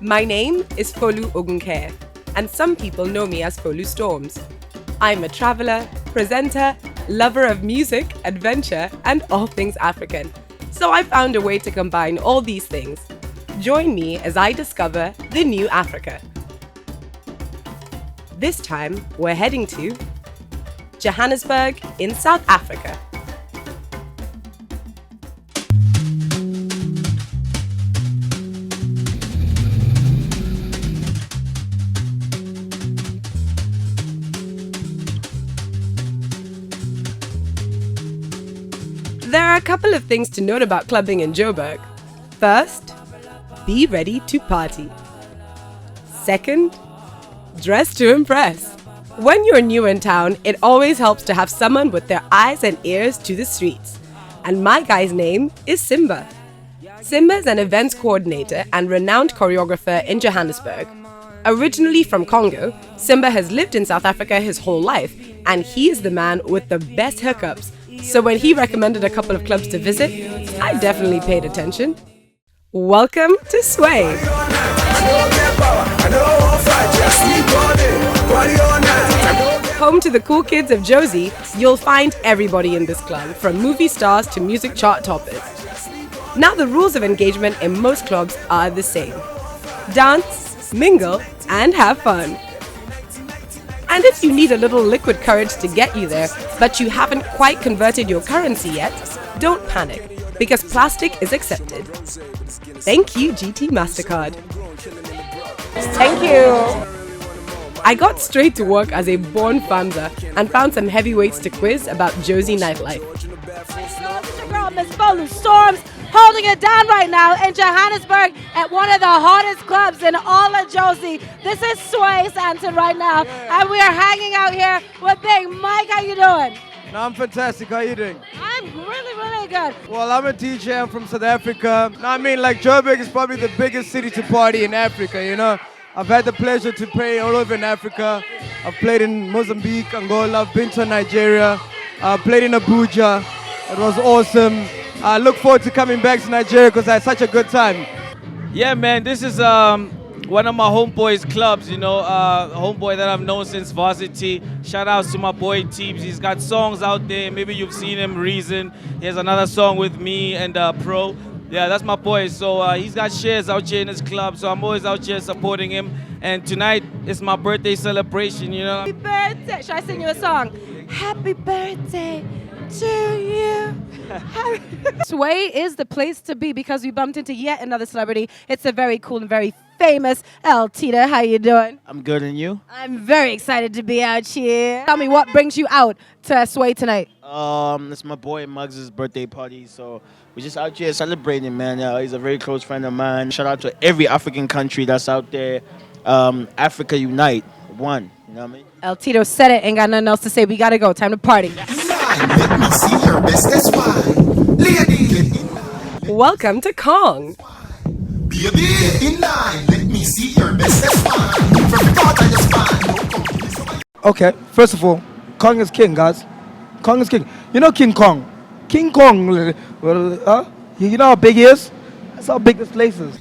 My name is Folustorms, and some people know me as Folustorms. I'm a traveler, presenter, lover of music, adventure, and all things African. So I found a way to combine all these things. Join me as I discover the new Africa. This time, we're heading to Johannesburg in South Africa. There are a couple of things to note about clubbing in Joburg. First, be ready to party. Second, dress to impress. When you're new in town, it always helps to have someone with their eyes and ears to the streets. And my guy's name is Simba. Simba is an events coordinator and renowned choreographer in Johannesburg. Originally from Congo, Simba has lived in South Africa his whole life, and he is the man with the best hookups. So when he recommended a couple of clubs to visit, I definitely paid attention. Welcome to Sway. Home to the cool kids of Josie, you'll find everybody in this club, from movie stars to music chart toppers. Now the rules of engagement in most clubs are the same. Dance, mingle, and have fun. And if you need a little liquid courage to get you there, but you haven't quite converted your currency yet, don't panic, because plastic is accepted. Thank you, GT MasterCard. Thank you. I got straight to work as a born famza and found some heavyweights to quiz about Josie Nightlife. It's your girl, Miss Folustorms, holding it down right now in Johannesburg at one of the hottest clubs in all of Josie. This is Sway Santon right now, and we are hanging out here with Big Mike. How you doing? No, I'm fantastic. How you doing? I'm really good. Well, I'm a DJ. I'm from South Africa. No, I mean, like, Joburg is probably the biggest city to party in Africa, you know? I've had the pleasure to play all over in Africa. I've played in Mozambique, Angola, I've been to Nigeria. I've played in Abuja. It was awesome. I look forward to coming back to Nigeria because I had such a good time. Yeah, man, this is one of my homeboys' clubs, you know, homeboy that I've known since varsity. Shout outs to my boy Teebs. He's got songs out there. Maybe you've seen him, Reason. He has another song with me and Pro. Yeah, that's my boy. So he's got shares out here in his club, so I'm always out here supporting him. And tonight is my birthday celebration, you know. Happy birthday. Should I sing you a song? Happy birthday to you. Sway is the place to be because we bumped into yet another celebrity. It's a very cool and very famous Tita. How you doing? I'm good, and you? I'm very excited to be out here. Tell me, what brings you out to Sway tonight? It's my boy Muggs' birthday party, so we're just out here celebrating, man. He's a very close friend of mine. Shout out to every African country that's out there. Africa Unite, one. You know what I mean? El Tito said it, ain't got nothing else to say. We gotta go. Time to party. Let me see your best, that's why. Lady, Welcome to Kong. be a bit in line. Let me see your best, that's why. From the part of your spine. Okay, first of all, Kong is king, guys. Kong is king. You know King Kong? King Kong, well, you know how big he is? That's how big this place is.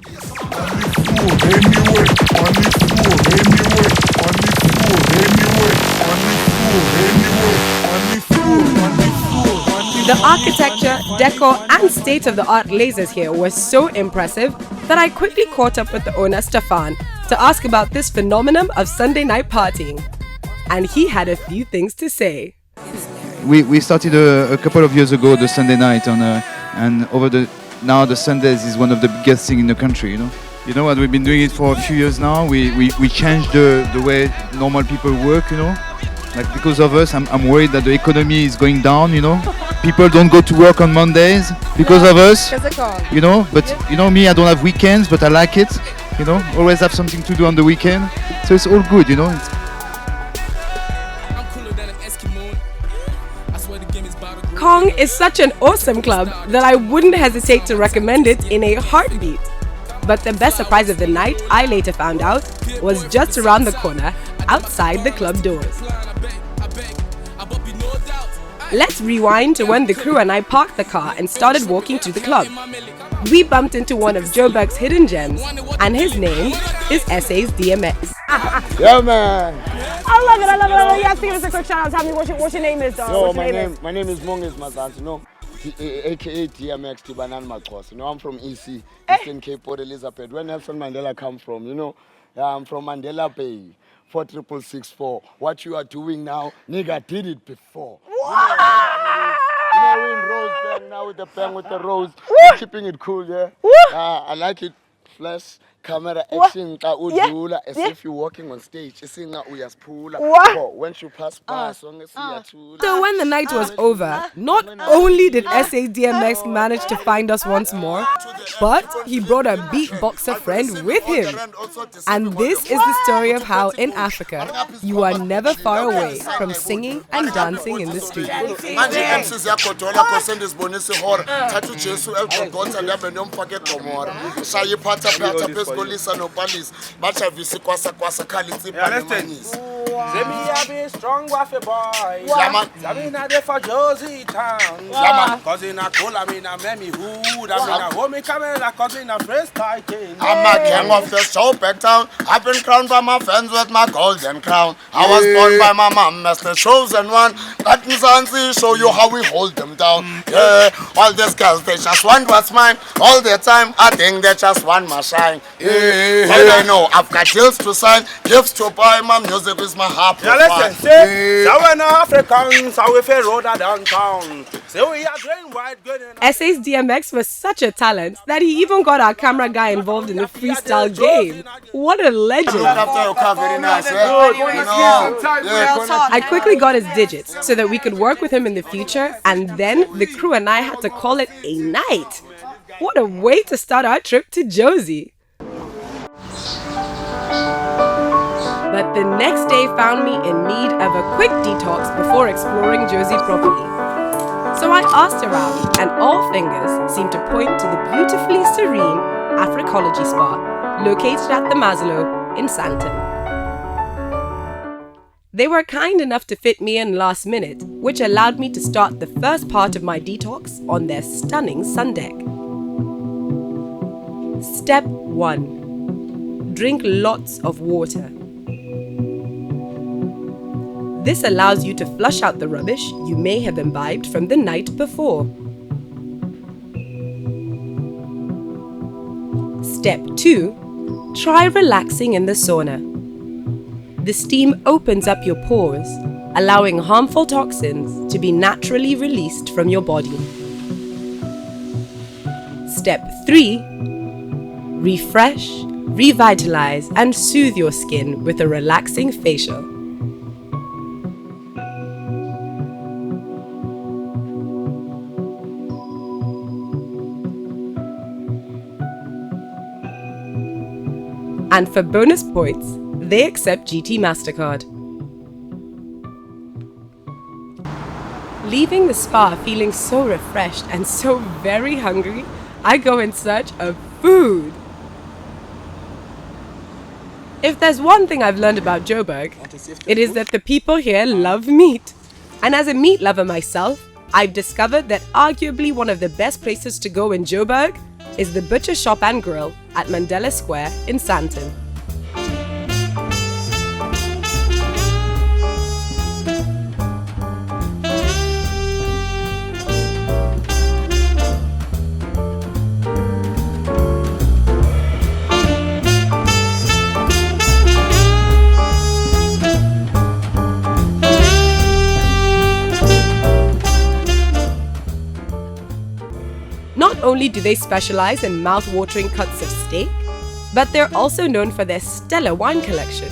The architecture, decor, and state-of-the-art lasers here were so impressive that I quickly caught up with the owner, Stefan, to ask about this phenomenon of Sunday night partying. And he had a few things to say. We started a couple of years ago the Sunday night and now the Sundays is one of the biggest things in the country, you know. You know what, we've been doing it for a few years now. We changed the way normal people work, you know. Like, because of us, I'm worried that the economy is going down, you know. People don't go to work on Mondays because of us, you know. But you know me, I don't have weekends, but I like it, you know. Always have something to do on the weekend, so it's all good, you know. Kong is such an awesome club that I wouldn't hesitate to recommend it in a heartbeat. But the best surprise of the night, I later found out, was just around the corner, outside the club doors. Let's rewind to when the crew and I parked the car and started walking to the club. we bumped into one of Joburg's hidden gems, and his name is SA's DMX. Yeah, man. I love it. You have to give us a quick shout out. Tell me what your name is, though. My name is Monges Mazansi, aka DMX Tibanan Makos. I'm from EC, Eastern Cape, Port Elizabeth. Where Nelson Mandela come from, I'm from Mandela Bay, 46664. What you are doing now, nigga did it before. We're in Rosebank now with the bang with the rose. Keeping it cool, yeah. I like it. Flash, camera, action, as if you're walking on stage. When you pass by, So when the night was over, not only did SA DMX manage to find us once more, but he brought a beatboxer friend with him. And this is the story of how in Africa, you are never far away from singing and dancing in the street. Strong waffle boy. For Josie town. Cause in a cool, I'm in a memmy hood. I'm in a homie camera, cause in a fresh titan. I'm a king of the Joburg town. I've been crowned by my friends with my golden crown. I was born by my mom as the chosen one. That Mzansi show you how we hold them down. Yeah, all these girls, they just want what's mine. All the time, I think they just want my shine. Yeah, I know I've got deals to sign, gifts to buy. My music is my heart. Yeah, listen, say, so when Africans are with a road downtown. So we are doing white good. SA's DMX was such a talent that he even got our camera guy involved in the freestyle game. What a legend. I quickly got his digits so that we could work with him in the future, and then the crew and I had to call it a night. What a way to start our trip to Josie. But the next day found me in need of a quick detox before exploring Josie properly. So I asked around, and all fingers seemed to point to the beautifully serene Africology Spa, located at the Maslow in Sandton. They were kind enough to fit me in last minute, which allowed me to start the first part of my detox on their stunning sun deck. Step 1. Drink lots of water. This allows you to flush out the rubbish you may have imbibed from the night before. Step 2. Try relaxing in the sauna. The steam opens up your pores, allowing harmful toxins to be naturally released from your body. Step 3. Refresh, revitalize, and soothe your skin with a relaxing facial. And for bonus points, they accept GT MasterCard. Leaving the spa feeling so refreshed and so very hungry, I go in search of food. If there's one thing I've learned about Joburg, it is that the people here love meat. And as a meat lover myself, I've discovered that arguably one of the best places to go in Joburg is the Butcher Shop and Grill at Mandela Square in Sandton. Not only do they specialize in mouth-watering cuts of steak, but they're also known for their stellar wine collection.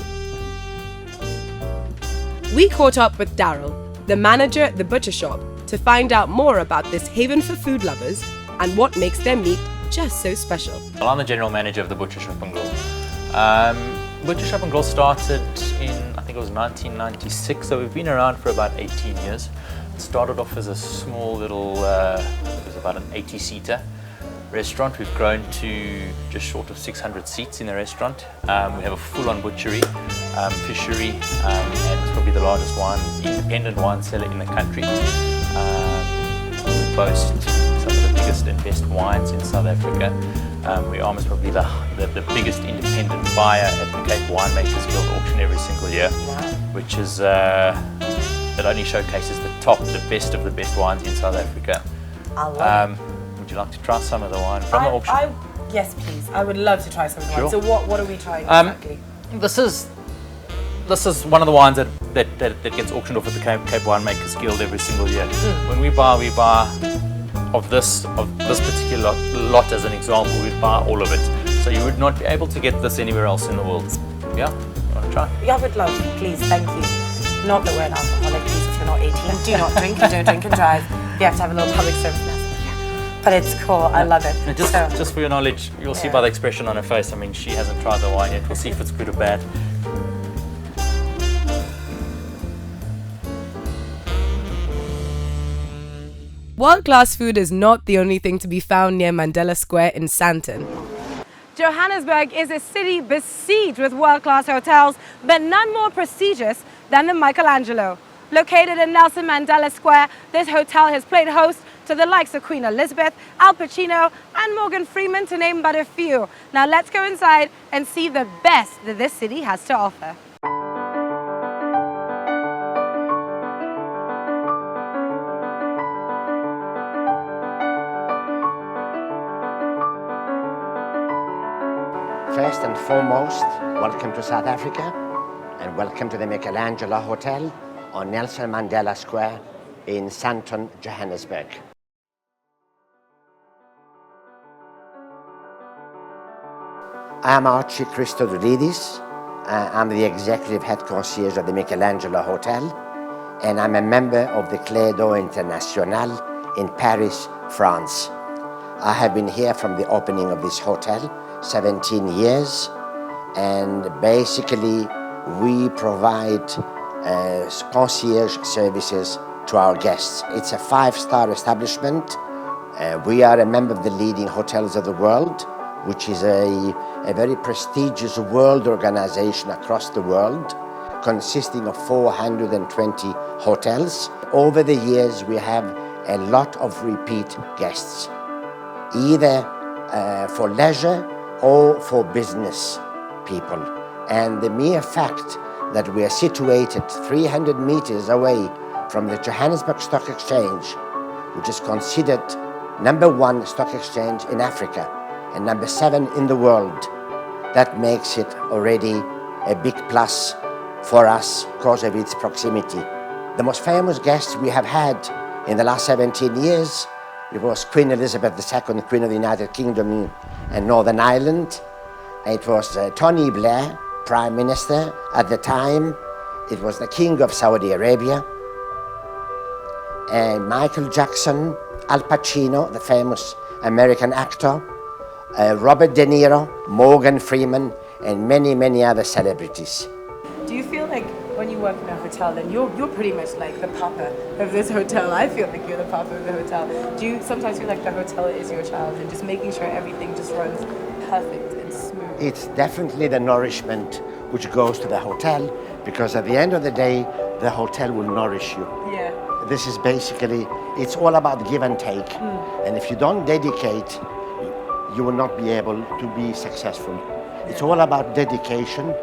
We caught up with Daryl, the manager at the Butcher Shop, to find out more about this haven for food lovers and what makes their meat just so special. Well, I'm the general manager of the Butcher Shop and Grill. Butcher Shop and Grill started in, I think it was 1996, so we've been around for about 18 years. It started off as a small little, it was about an 80-seater restaurant. We've grown to just short of 600 seats in the restaurant. We have a full-on butchery, fishery, and it's probably the largest independent wine cellar in the country. We boast some of the biggest and best wines in South Africa. We are most probably the biggest independent buyer at the Cape Winemakers Guild auction every single year, which is it only showcases the best of the best wines in South Africa. I love it. Would you like to try some of the wine from the auction? Yes, please. I would love to try some of the wine. Sure. So what are we trying exactly? This is one of the wines that gets auctioned off at the Cape Winemakers Guild every single year. When we buy of this particular lot as an example, we'd buy all of it. So you would not be able to get this anywhere else in the world. Yeah? You want to try? Yeah, I would love, please, thank you. Not that we're an alcoholic, please, if you're not 18. Do not drink, you don't drink and drive. You have to have a little public service message. But it's cool, I love it. And just for your knowledge, you'll see by the expression on her face, I mean, she hasn't tried the wine yet. We'll see if it's good or bad. World-class food is not the only thing to be found near Mandela Square in Sandton. Johannesburg is a city besieged with world-class hotels, but none more prestigious than the Michaelangelo. Located in Nelson Mandela Square, this hotel has played host to the likes of Queen Elizabeth, Al Pacino, and Morgan Freeman, to name but a few. Now let's go inside and see the best that this city has to offer. First and foremost, welcome to South Africa and welcome to the Michaelangelo Hotel on Nelson Mandela Square in Sandton, Johannesburg. I am Archie Christodoulidis. I'm the executive head concierge of the Michaelangelo Hotel, and I'm a member of the Clé d'Eau International in Paris, France. I have been here from the opening of this hotel, 17 years, and basically we provide concierge services to our guests. It's a 5-star establishment. We are a member of the leading hotels of the world, which is a very prestigious world organization across the world, consisting of 420 hotels. Over the years, we have a lot of repeat guests, either for leisure or for business people. And the mere fact that we are situated 300 meters away from the Johannesburg Stock Exchange, which is considered #1 stock exchange in Africa and #7 in the world, that makes it already a big plus for us because of its proximity. The most famous guests we have had in the last 17 years, it was Queen Elizabeth II, Queen of the United Kingdom and Northern Ireland. It was Tony Blair, Prime Minister at the time. It was the King of Saudi Arabia. And Michael Jackson, Al Pacino, the famous American actor, Robert De Niro, Morgan Freeman, and many, many other celebrities. Do you feel like when you work in a hotel, then you're pretty much like the papa of this hotel? I feel like you're the papa of the hotel. Do you sometimes feel like the hotel is your child and just making sure everything just runs perfect and smooth? It's definitely the nourishment which goes to the hotel, because at the end of the day, the hotel will nourish you. Yeah. This is basically, it's all about give and take. And if you don't dedicate, you will not be able to be successful. It's all about dedication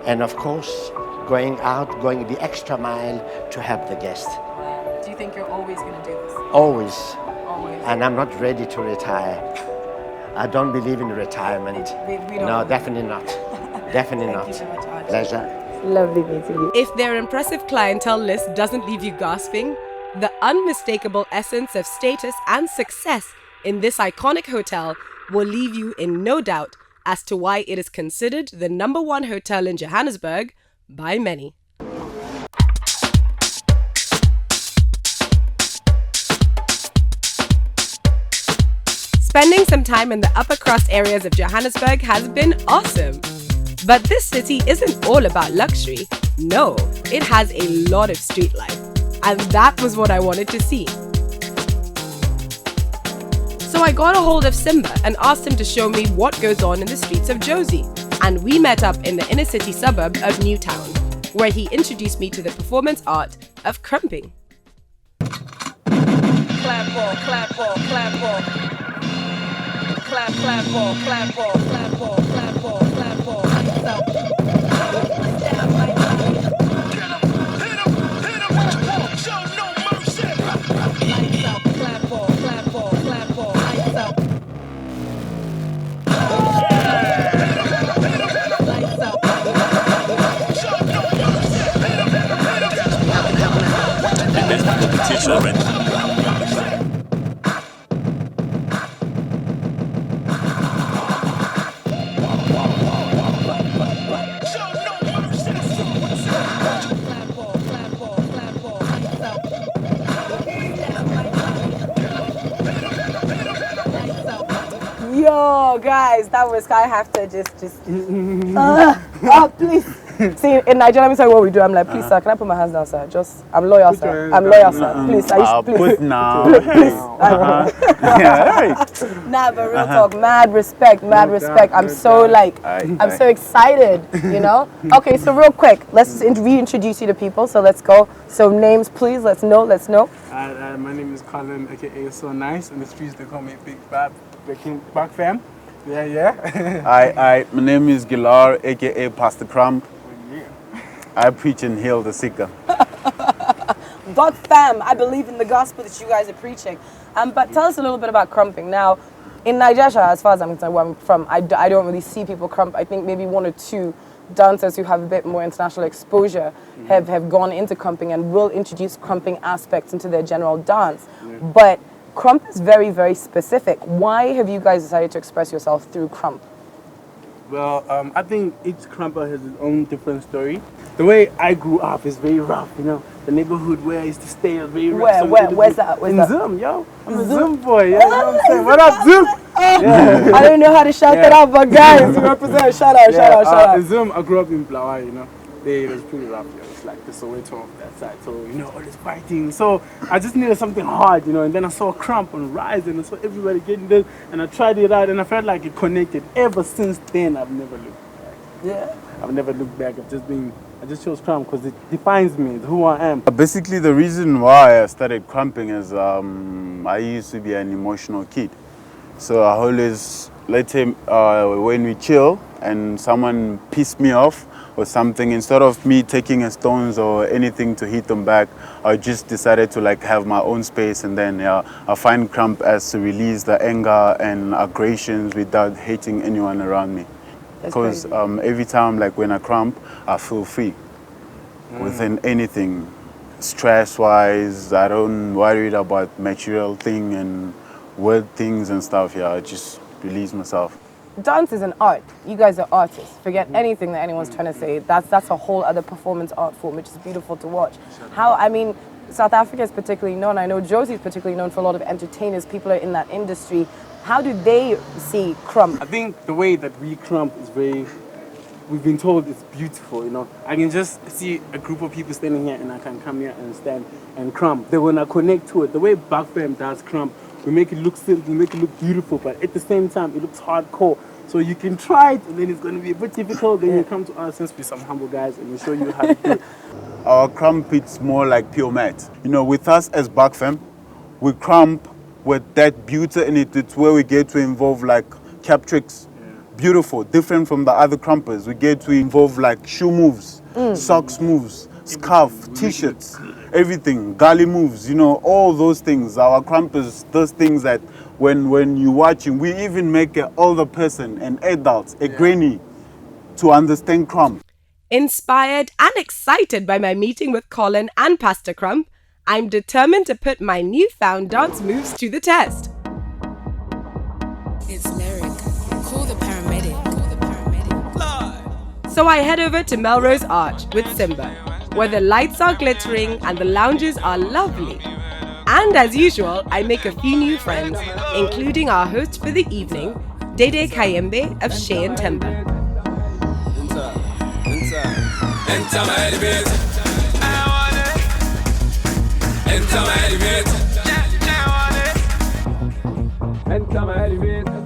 and, of course, going the extra mile to help the guest. Do you think you're always going to do this? Always. Always. And I'm not ready to retire. I don't believe in retirement. We don't. No, definitely not. Definitely not. Thank you so much, Archie. Pleasure. Lovely meeting you. If their impressive clientele list doesn't leave you gasping, the unmistakable essence of status and success in this iconic hotel will leave you in no doubt as to why it is considered the #1 hotel in Johannesburg by many. Spending some time in the upper crust areas of Johannesburg has been awesome. But this city isn't all about luxury. No, it has a lot of street life. And that was what I wanted to see. So I got a hold of Simba and asked him to show me what goes on in the streets of Jozi. And we met up in the inner city suburb of Newtown, where he introduced me to the performance art of crumping. Clap ball, clap ball, clap ball. clap, clap for, clap for, clap for, clap for, clap for. Lights out. Down right now. Show no mercy. Lights out, clap for, clap for, clap for. Lights out. Lights out. Show no mercy. There's competition already. Yo, guys, that was, I have to just please. See, in Nigeria, let me tell you what we do. I'm like, please, sir, can I put my hands down, sir? Just, I'm loyal, sir. I'm loyal, sir. Please, please. Put now. Please. Yeah, Nah, but real talk, mad respect. I'm so I'm so excited, you know? Okay, so real quick, let's reintroduce you to people. So let's go. So names, please. Let's know. My name is Colin, aka So Nice. In the streets, they call me Big Bab, Back Fam. Yeah. My name is Gilar, aka Pastor Crump. I preach and heal the sick. Buck fam, I believe in the gospel that you guys are preaching. But tell us a little bit about crumping. Now, in Nigeria, as far as I'm concerned, where I'm from, I don't really see people crump. I think maybe one or two dancers who have a bit more international exposure have gone into crumping and will introduce crumping aspects into their general dance. But crump is very, very specific. Why have you guys decided to express yourself through crump? Well, I think each crumper has its own different story. The way I grew up is very rough, you know. The neighborhood where I used to stay is very rough. Where's that? In Zoom, yo. I'm a Zoom boy, yeah, you know what I'm saying? What up, Zoom? Yeah. I don't know how to shout that out, but guys, we represent. Shout out. In Zoom, I grew up in Blawa, you know. It was pretty rough, yo. It's like the Soweto of that side. So, you know, all this fighting. So, I just needed something hard, you know. And then I saw a crump on Rise and I saw everybody getting this. And I tried it out and I felt like it connected. Ever since then, I've never looked back. Yeah. I've never looked back. I just chose crump because it defines me, it's who I am. Basically, the reason why I started crumping is I used to be an emotional kid. So I always, let's say, when we chill and someone pissed me off or something, instead of me taking stones or anything to hit them back, I just decided to like have my own space, and then I find crump as to release the anger and aggressions without hating anyone around me. Because every time, like when I crump, I feel free within anything. Stress-wise, I don't worry about material thing and word things and stuff. Yeah, I just release myself. Dance is an art. You guys are artists. Forget anything that anyone's trying to say. That's a whole other performance art form, which is beautiful to watch. South Africa is particularly known. I know Josie is particularly known for a lot of entertainers. People are in that industry. How do they see crump? I think the way that we crump is we've been told it's beautiful, you know. I can just see a group of people standing here and I can come here and stand and crump. Then when I connect to it, the way Backfam does crump, we make it look simple, we make it look beautiful, but at the same time, it looks hardcore. So you can try it and then it's going to be a bit difficult. Then you come to us, since we're some humble guys, and we show you how to do it. Our crump, it's more like pure mat. You know, with us as Backfam, we crump with that beauty in it. It's where we get to involve like cap tricks. Beautiful, different from the other crumpers. We get to involve like shoe moves, socks moves, scarf, t-shirts, everything, gully moves, you know, all those things. Our crumpers, those things that when you're watching, we even make an older person, an adult, a granny to understand crump. Inspired and excited by my meeting with Colin and Pastor Crump, I'm determined to put my newfound dance moves to the test. It's lyric. Call the paramedic. So I head over to Melrose Arch with Simba, where the lights are glittering and the lounges are lovely. And as usual, I make a few new friends, including our host for the evening, Dede Kayembe of Shea and Timber. Enter my elevator. I want it. Enter my elevator. Enter my elevator.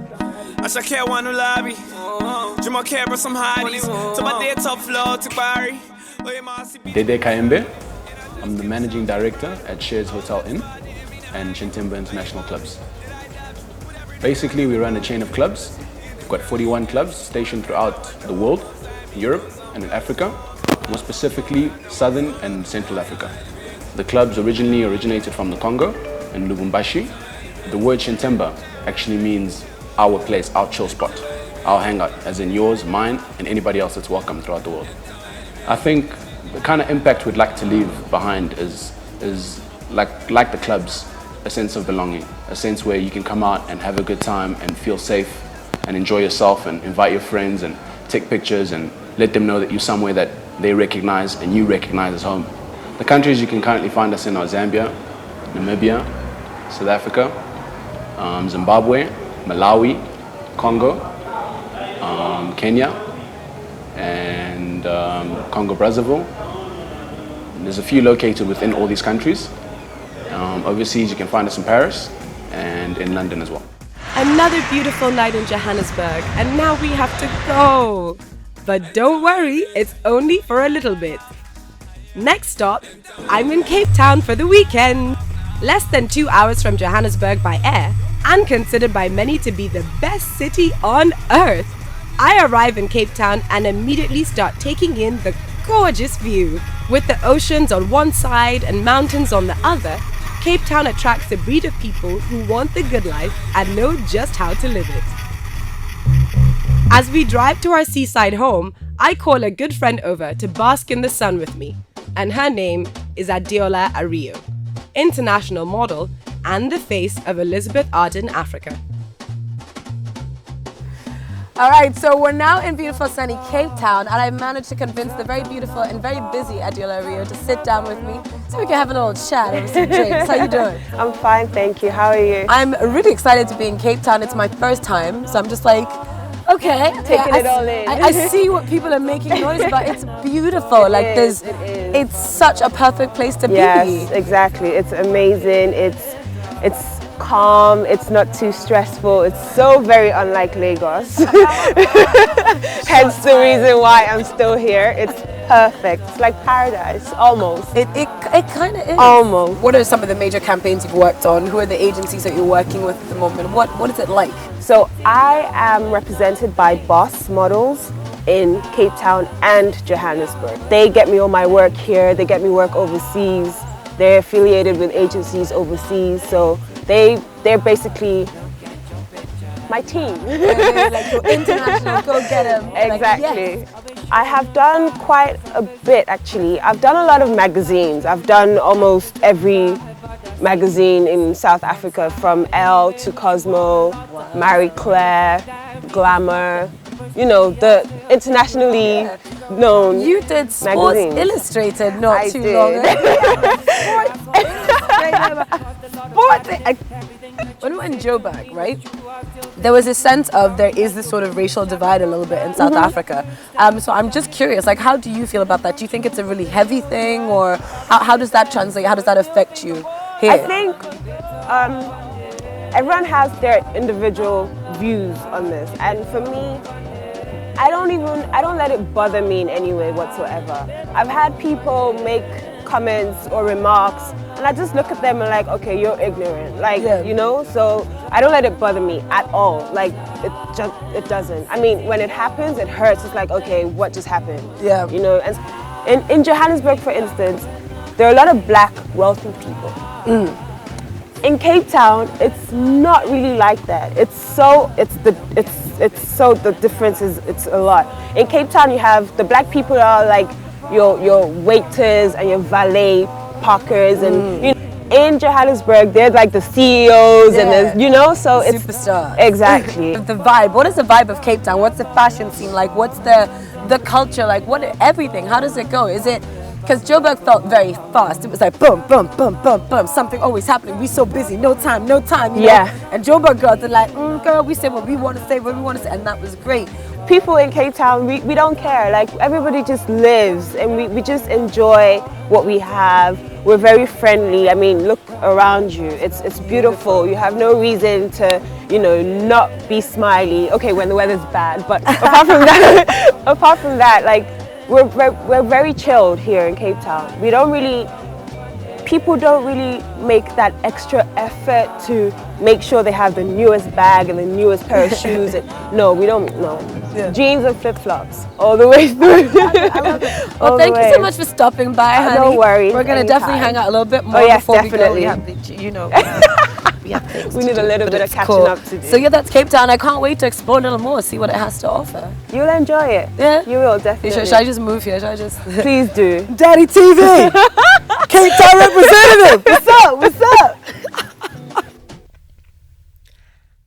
I should care one lobby. Juma care for some hotties. To my day top floor to Barry. Dede Kayembe. I'm the managing director at Shares Hotel Inn and Shintimba International Clubs. Basically, we run a chain of clubs. We've got 41 clubs stationed throughout the world, in Europe and in Africa, more specifically Southern and Central Africa. The clubs originally originated from the Congo and Lubumbashi. The word Shintemba actually means our place, our chill spot, our hangout, as in yours, mine, and anybody else that's welcome throughout the world. I think the kind of impact we'd like to leave behind is like the clubs, a sense of belonging, a sense where you can come out and have a good time and feel safe and enjoy yourself and invite your friends and take pictures and let them know that you're somewhere that they recognize and you recognize as home. The countries you can currently find us in are Zambia, Namibia, South Africa, Zimbabwe, Malawi, Congo, Kenya, and Congo-Brazzaville. There's a few located within all these countries. Overseas, you can find us in Paris and in London as well. Another beautiful night in Johannesburg, and now we have to go. But don't worry, it's only for a little bit. Next stop, I'm in Cape Town for the weekend. Less than 2 hours from Johannesburg by air, and considered by many to be the best city on earth. I arrive in Cape Town and immediately start taking in the gorgeous view. With the oceans on one side and mountains on the other, Cape Town attracts a breed of people who want the good life and know just how to live it. As we drive to our seaside home, I call a good friend over to bask in the sun with me, and her name is Adeola Ario, international model and the face of Elizabeth Arden Africa. All right, so we're now in beautiful sunny Cape Town, and I managed to convince the very beautiful and very busy Adeola Ario to sit down with me so we can have a little chat over some drinks. How you doing? I'm fine, thank you. How are you? I'm really excited to be in Cape Town. It's my first time, so I'm just like, okay. Taking it all in. I see what people are making noise about. It's beautiful. Like it's such a perfect place to be. Yes, exactly. It's amazing. It's calm, it's not too stressful, it's so very unlike Lagos. Hence the reason why I'm still here. It's perfect. It's like paradise, almost. It kind of is. Almost. What are some of the major campaigns you've worked on? Who are the agencies that you're working with at the moment? What is it like? So I am represented by Boss Models in Cape Town and Johannesburg. They get me all my work here, they get me work overseas. They're affiliated with agencies overseas, so they're basically my team. Like your international, go get them. Exactly. Like, yes. I have done quite a bit actually. I've done a lot of magazines. I've done almost every magazine in South Africa, from Elle to Cosmo, Marie Claire, Glamour, you know, the internationally known You did Sports magazines. Illustrated not too did. long ago. When we were in Joburg, right, there was a sense of there is this sort of racial divide a little bit in South Africa. So I'm just curious, like, how do you feel about that? Do you think it's a really heavy thing, or how does that translate? How does that affect you here? I think everyone has their individual views on this, and for me, I don't let it bother me in any way whatsoever. I've had people make comments or remarks, and I just look at them and like, okay, you're ignorant, like, you know, so I don't let it bother me at all. Like, it doesn't. I mean, when it happens, it hurts. It's like, okay, what just happened? Yeah. You know, and in Johannesburg, for instance, there are a lot of black wealthy people. In Cape Town, it's not really like that. The difference is, it's a lot. In Cape Town, you have the black people are like your waiters and your valet parkers, and you know, in Johannesburg, they're like the CEOs and the, you know, so it's superstars. Exactly. The vibe. What is the vibe of Cape Town? What's the fashion scene like? What's the culture like? Everything? How does it go? Is it? Because Joburg felt very fast. It was like boom, boom, boom, boom, boom. Something always happening. We so busy, no time, you know? And Joburg girls are like, girl, we say what we want to say, and that was great. People in Cape Town, we don't care. Like, everybody just lives, and we just enjoy what we have. We're very friendly. I mean, look around you. It's beautiful. You have no reason to, you know, not be smiley. Okay, when the weather's bad, but apart from that, like, we're very chilled here in Cape Town. We don't really people don't really make that extra effort to make sure they have the newest bag and the newest pair of shoes. No, we don't. No, jeans and flip-flops all the way through. Well, thank you so much for stopping by, honey. No worries. We're gonna definitely hang out a little bit more yes, before definitely. we go. You know, we have things We to need do, a little but bit of it's catching cool. up to do. So yeah, that's Cape Town. I can't wait to explore a little more, see what it has to offer. You'll enjoy it. Yeah, you will definitely. Should I just move here? Should I just? Please do. NdaniTV, Cape Town representative. What's up? What's up?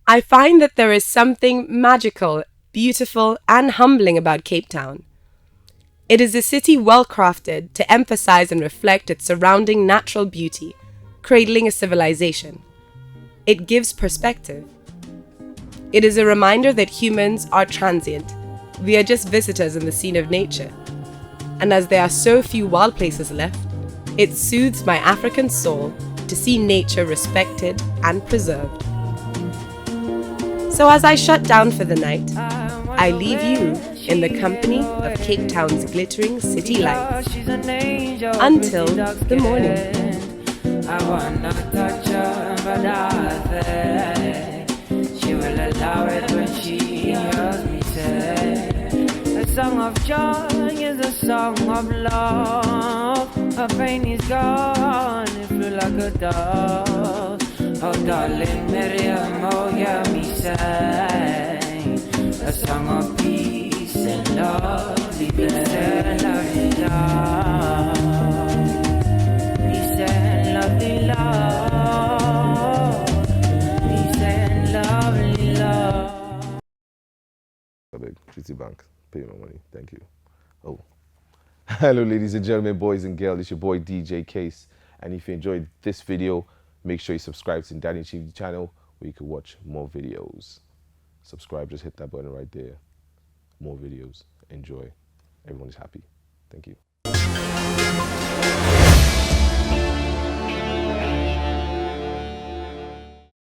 I find that there is something magical, beautiful, and humbling about Cape Town. It is a city well crafted to emphasize and reflect its surrounding natural beauty, cradling a civilization. It gives perspective. It is a reminder that humans are transient. We are just visitors in the scene of nature. And as there are so few wild places left, it soothes my African soul to see nature respected and preserved. So as I shut down for the night, I leave you in the company of Cape Town's glittering city lights until the morning. I wanna touch her, but I think she will allow it when she hears me say, a song of joy is a song of love. Her pain is gone, it flew like a dove. Oh darling Miriam, oh hear me sing a song of peace and love, peace and lovely love, peace and lovely love, peace and lovely love. Citibank, pay my money, thank you. Oh, hello ladies and gentlemen, boys and girls, it's your boy DJ Case, and if you enjoyed this video, make sure you subscribe to NdaniTV channel where you can watch more videos. Subscribe, just hit that button right there. More videos. Enjoy. Everyone is happy. Thank you.